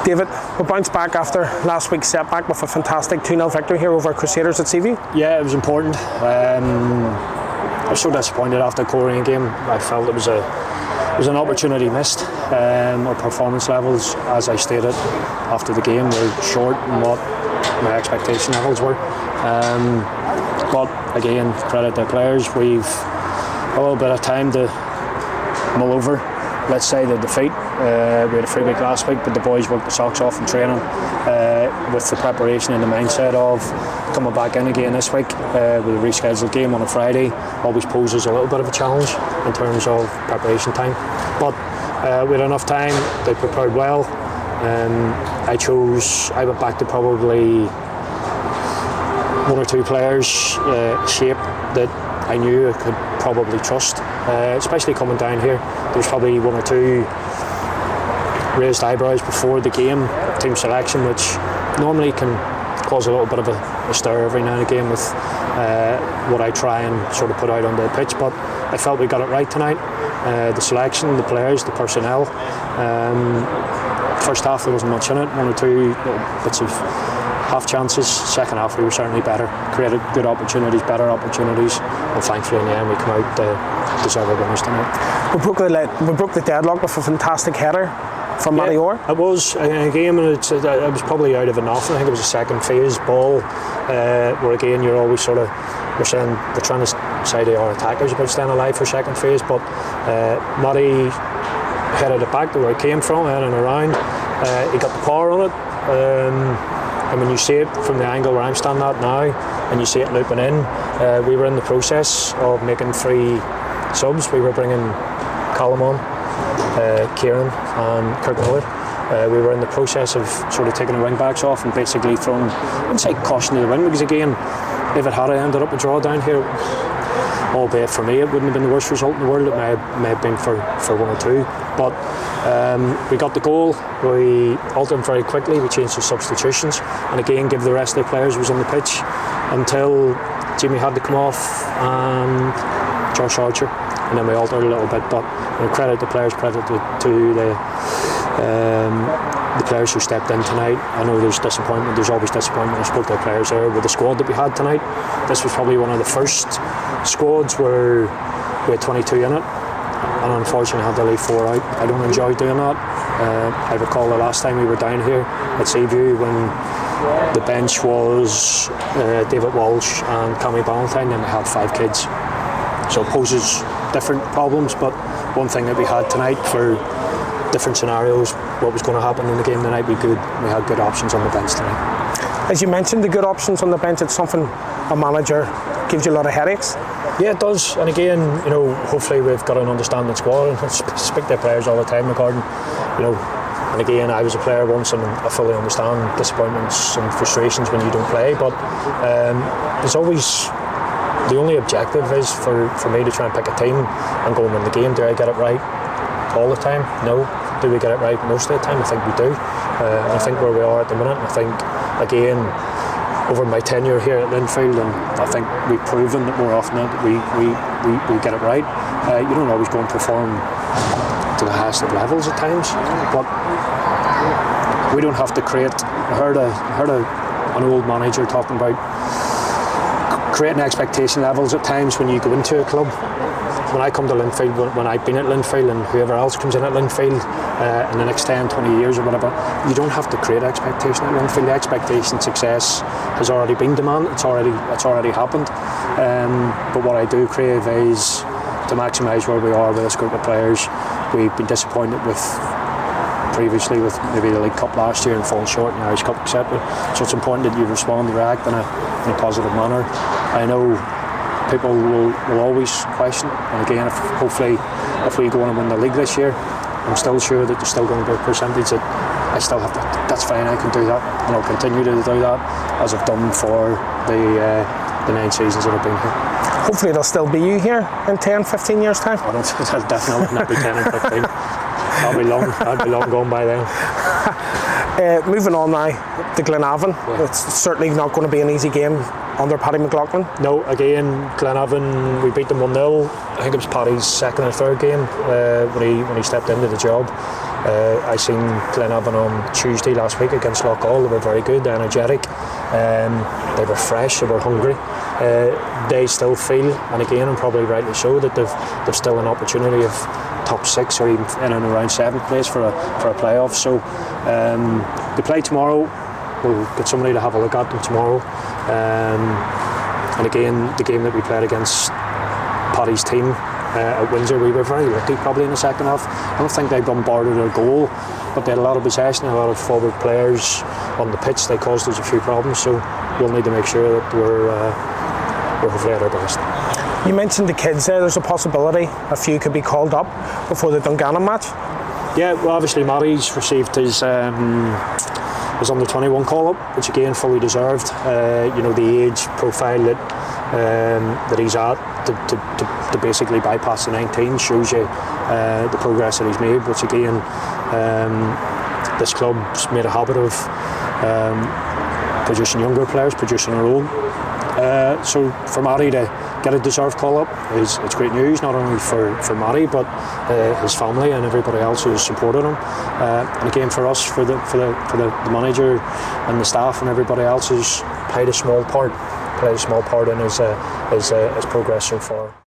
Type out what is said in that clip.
David, we bounced back after last week's setback with a fantastic 2-0 victory here over Crusaders at CV. Yeah, it was important. I was so disappointed after the Korean game. I felt it was an opportunity missed. Our performance levels, as I stated after the game, were short in what my expectation levels were. But again, credit the players. We've a little bit of time to mull over, let's say, the defeat. We had a free week last week, but the boys worked the socks off in training with the preparation and the mindset of coming back in again this week with a rescheduled game on a Friday. Wis poses a little bit of a challenge in terms of preparation time. But we had enough time, they prepared well. I went back to probably one or two players shape that I knew I could probably trust, especially coming down here. There was probably one or two raised eyebrows before the game, team selection, which normally can cause a little bit of a stir every now and again with what I try and sort of put out on the pitch, but I felt we got it right tonight. The selection, the players, the personnel. First half there wasn't much in it, one or two little bits of half chances. Second half we were certainly better, created good opportunities, better opportunities, and thankfully in the end we come out deserved winners tonight. We broke the deadlock with a fantastic header from Matty Orr. It was a game, and it was probably out of an off. I think it was a second phase ball, where again you're always sort of, we're trying to say to our attackers about staying alive for second phase, but Matty headed it back to where it came from, in and around. He got the power on it. And when you see it from the angle where I'm standing at now, and you see it looping in, we were in the process of making 3 subs. We were bringing Glenavon, Kieran and Kirk Miller. We were in the process of sort of taking the wing backs off and basically throwing, I wouldn't say caution to the wind, because again, if it had ended up a draw down here, albeit for me it wouldn't have been the worst result in the world. It may have been for one or two, but we got the goal. We altered them very quickly. We changed the substitutions, and again give the rest of the players who was on the pitch until Jimmy had to come off and Josh Archer, and then we altered a little bit. But credit the players, credit to the players who stepped in tonight. I know there's disappointment, there's always disappointment. I spoke to the players there with the squad that we had tonight. This was probably one of the first squads where we had 22 in it, and unfortunately had to leave 4 out. I don't enjoy doing that. I recall the last time we were down here at Seaview when the bench was David Walsh and Cammy Ballantyne, and we had 5 kids. So it poses different problems, but one thing that we had tonight for different scenarios, what was going to happen in the game tonight, we had good options on the bench tonight. As you mentioned, the good options on the bench, it's something a manager gives you a lot of headaches. Yeah, it does. And again, hopefully we've got an understanding squad, and I speak to players all the time regarding, and again, I was a player once and I fully understand disappointments and frustrations when you don't play, but there's always, the only objective is for me to try and pick a team and go and win the game. Do I get it right all the time? No. Do we get it right most of the time? I think we do. And I think where we are at the minute, I think, again, over my tenure here at Linfield, and I think we've proven that more often that we get it right. You don't always go and perform to the highest of levels at times, but we don't have to create. I heard an old manager talking about creating expectation levels at times when you go into a club. When I come to Linfield, when I've been at Linfield, and whoever else comes in at Linfield in the next 10, 20 years or whatever, you don't have to create expectation at Linfield. The expectation success has already been demanded. It's already happened. But what I do crave is to maximise where we are with this group of players. We've been disappointed with previously with maybe the League Cup last year and falling short in the Irish Cup, etc. So it's important that you respond and react in a positive manner. I know people will always question, and again, hopefully if we go on and win the league this year, I'm still sure that there's still going to be a percentage that I still have to, that's fine, I can do that, and I'll continue to do that as I've done for the 9 seasons that I've been here. Hopefully there'll still be you here in 10, 15 years time. I don't, I'll definitely not be 10 and 15. I'll be long gone by then. Moving on now to Glenavon. Yeah. It's certainly not going to be an easy game under Paddy McLaughlin. No, again, Glenavon, we beat them 1-0. I think it was Paddy's second or third game when he stepped into the job. I seen Glenavon on Tuesday last week against Loughgall. They were very good, energetic. They were fresh. They were hungry. They still feel, and again, and probably rightly so, that they've still an opportunity of top 6 or even in and around 7th place for a playoff. So they play tomorrow. We'll get somebody to have a look at them tomorrow. And again, the game that we played against Paddy's team at Windsor, we were very lucky probably in the second half. I don't think they bombarded our goal, but they had a lot of possession, a lot of forward players on the pitch. They caused us a few problems, so we'll need to make sure that we're hopefully at our best. You mentioned the kids there. There's a possibility a few could be called up before the Dungannon match. Yeah, well, obviously Matty's received his under 21 call up, which again fully deserved. The age profile that he's at to basically bypass the 19 shows you the progress that he's made, which again this club's made a habit of producing younger players, producing their own. So for Matty to get a deserved call up it's great news, not only for Matty but his family and everybody else who's supported him. And again for us, for the manager and the staff and everybody else who's played a small part in his progress so far.